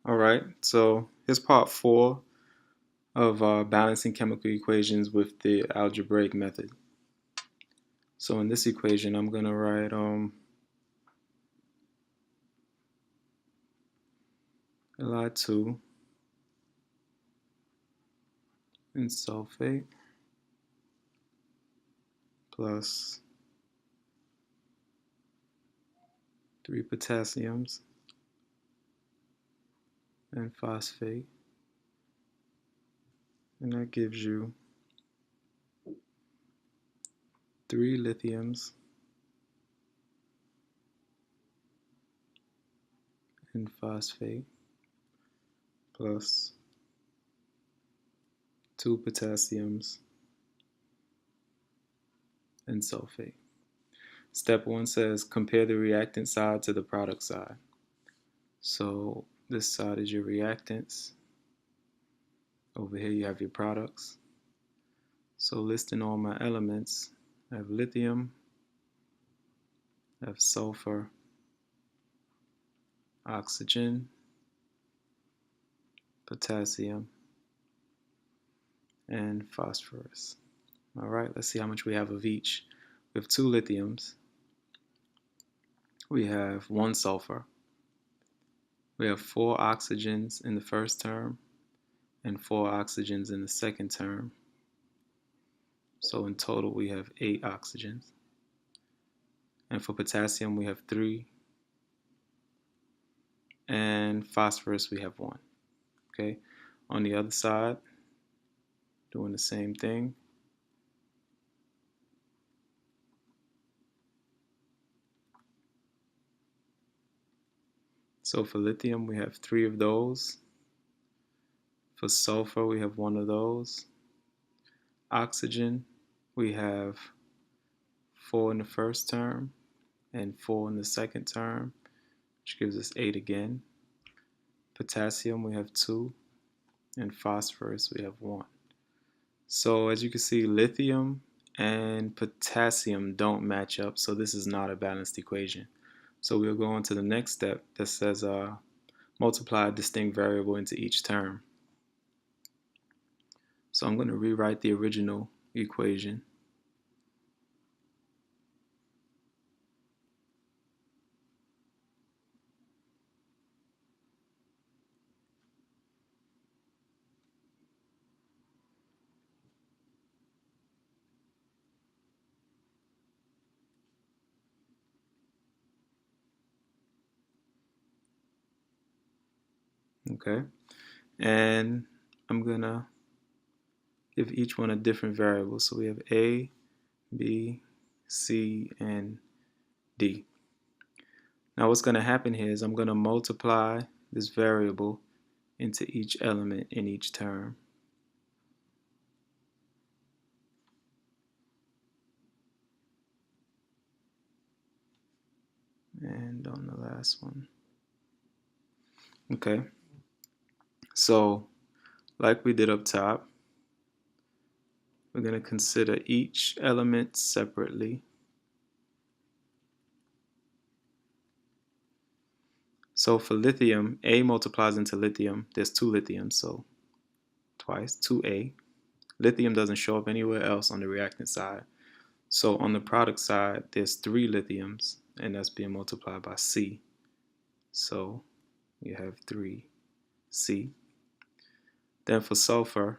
All right, so here's part 4 of balancing chemical equations with the algebraic method. So in this equation, I'm going to write Li2 in sulfate plus 3 potassiums and phosphate, and that gives you 3 lithiums and phosphate plus 2 potassiums and sulfate. Step 1 says compare the reactant side to the product side. So this side is your reactants. Over here you have your products. So listing all my elements, I have lithium, I have sulfur, oxygen, potassium, and phosphorus. All right, let's see how much we have of each. We have 2 lithiums, we have 1 sulfur, we have 4 oxygens in the first term and 4 oxygens in the second term. So in total we have 8 oxygens. And for potassium we have 3, and phosphorus we have 1. Okay, on the other side, doing the same thing. So for lithium we have 3 of those. For sulfur we have 1 of those. Oxygen we have 4 in the first term and 4 in the second term, which gives us 8 again. Potassium we have 2, and phosphorus we have 1. So as you can see, lithium and potassium don't match up, so this is not a balanced equation. So we'll go on to the next step that says multiply a distinct variable into each term. So I'm going to rewrite the original equation. Okay, and I'm gonna give each one a different variable. So we have A, B, C, and D. Now what's going to happen here is I'm going to multiply this variable into each element in each term. And on the last one. Okay, so like we did up top, we're going to consider each element separately. So for lithium, A multiplies into lithium. There's 2 lithiums, so twice, 2A. Lithium doesn't show up anywhere else on the reactant side. So on the product side, there's 3 lithiums, and that's being multiplied by C. So you have 3C. Then for sulfur,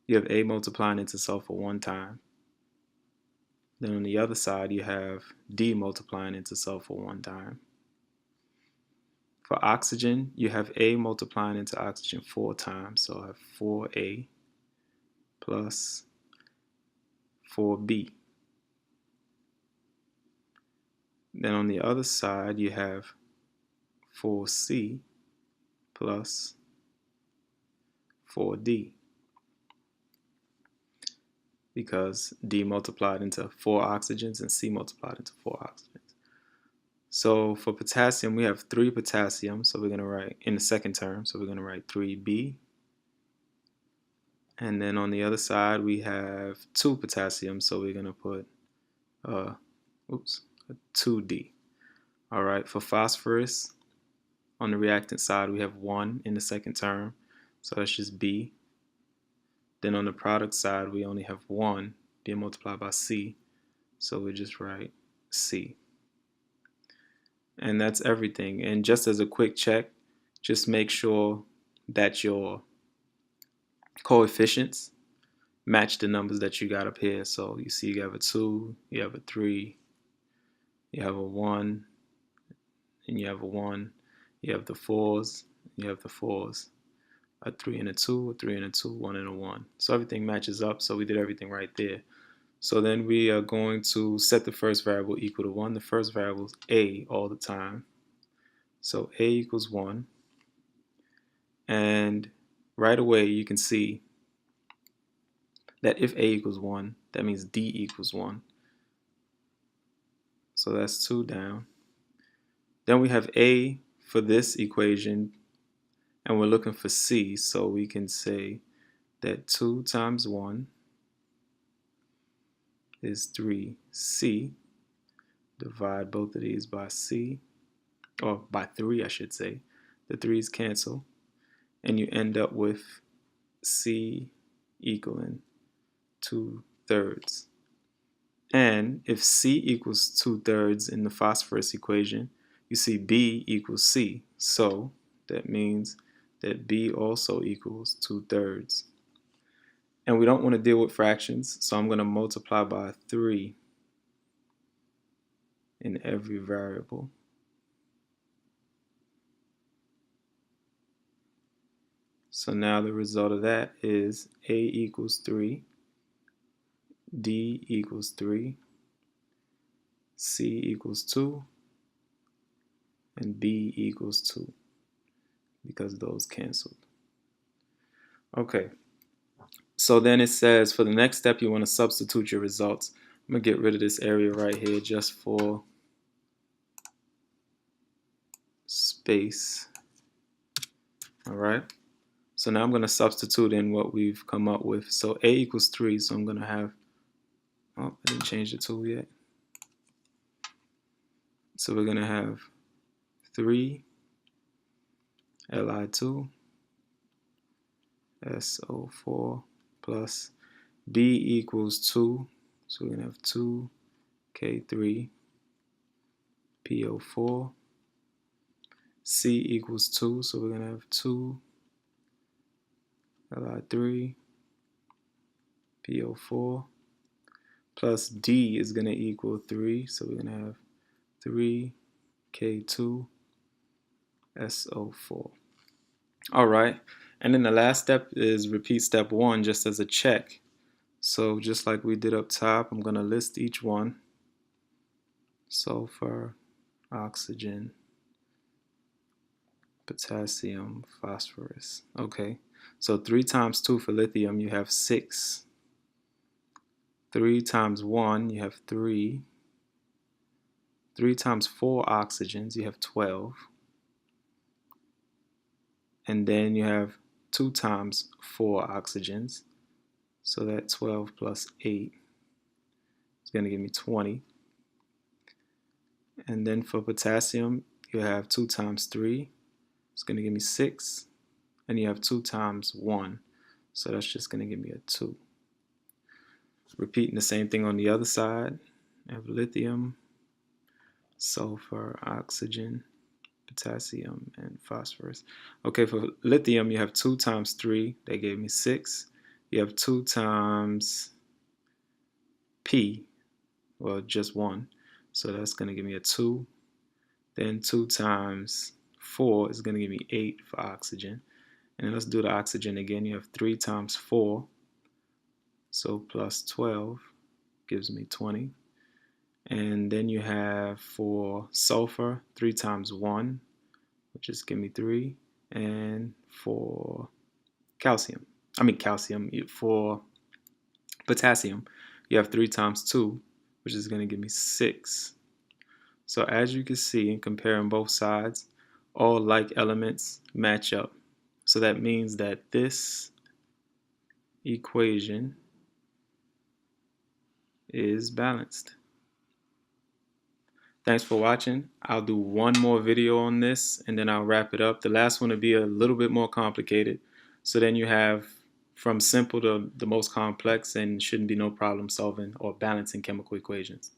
you have A multiplying into sulfur 1 time. Then on the other side, you have D multiplying into sulfur 1 time. For oxygen, you have A multiplying into oxygen 4 times. So I have 4A plus 4B. Then on the other side, you have 4C plus 4D, because D multiplied into 4 oxygens and C multiplied into 4 oxygens. So for potassium, we have 3 potassium, so we're going to write in the second term, so we're going to write 3B. And then on the other side, we have 2 potassium, so we're going to put a 2D. All right, for phosphorus, On the reactant side, we have 1 in the second term, so that's just B. Then on the product side, we only have 1 being multiplied by C, so we just write C. And that's everything. And just as a quick check, just make sure that your coefficients match the numbers that you got up here. So you see you have a 2, you have a 3, you have a 1, and you have a 1, you have the 4s, you have the 4s, a 3 and a 2, a 3 and a 2, 1 and a 1. So everything matches up, so we did everything right there. So then we are going to set the first variable equal to 1. The first variable is A all the time. So A equals 1. And right away you can see that if A equals 1, that means D equals 1. So that's 2 down. Then we have A for this equation, and we're looking for C, so we can say that 2 times 1 is 3C. Divide both of these by C, or by 3 I should say. The 3's cancel, and you end up with C equaling 2/3. And if C equals 2/3 in the phosphorus equation, you see B equals C. So that means that B also equals 2/3. And we don't want to deal with fractions, so I'm going to multiply by 3 in every variable. So now the result of that is A equals 3, D equals 3, C equals 2, and B equals 2, because those canceled. Okay, so then it says for the next step you want to substitute your results. I'm going to get rid of this area right here just for space. Alright, so now I'm going to substitute in what we've come up with. So A equals 3, so I'm going to have, oh, I didn't change the tool yet. So we're going to have 3 Li2 SO4 plus B equals 2, so we're going to have 2 K3 PO4. C equals 2, so we're going to have 2 Li3 PO4 plus D is going to equal 3, so we're going to have 3 K2 SO4. Alright, and then the last step is repeat step 1 just as a check. So just like we did up top, I'm going to list each one. Sulfur, oxygen, potassium, phosphorus. Okay, so 3 times 2 for lithium, you have 6. 3 times 1, you have 3. 3 times 4 oxygens, you have 12. And then you have 2 times 4 oxygens. So that 12 plus 8 is going to give me 20. And then for potassium, you have 2 times 3. It's going to give me 6. And you have 2 times 1. So that's just going to give me a 2. Repeating the same thing on the other side. I have lithium, sulfur, oxygen, potassium, and phosphorus. Okay, for lithium, you have 2 times 3. That gave me 6. You have 2 times P, well, just 1. So that's going to give me a 2. Then 2 times 4 is going to give me 8 for oxygen. And then let's do the oxygen again. You have 3 times 4. So plus 12 gives me 20. And then you have for sulfur, 3 times 1, which is give me 3. And for for potassium, you have 3 times 2, which is going to give me 6. So as you can see, in comparing both sides, all like elements match up. So that means that this equation is balanced. Thanks for watching. I'll do one more video on this and then I'll wrap it up. The last one will be a little bit more complicated. So then you have from simple to the most complex, and shouldn't be no problem solving or balancing chemical equations.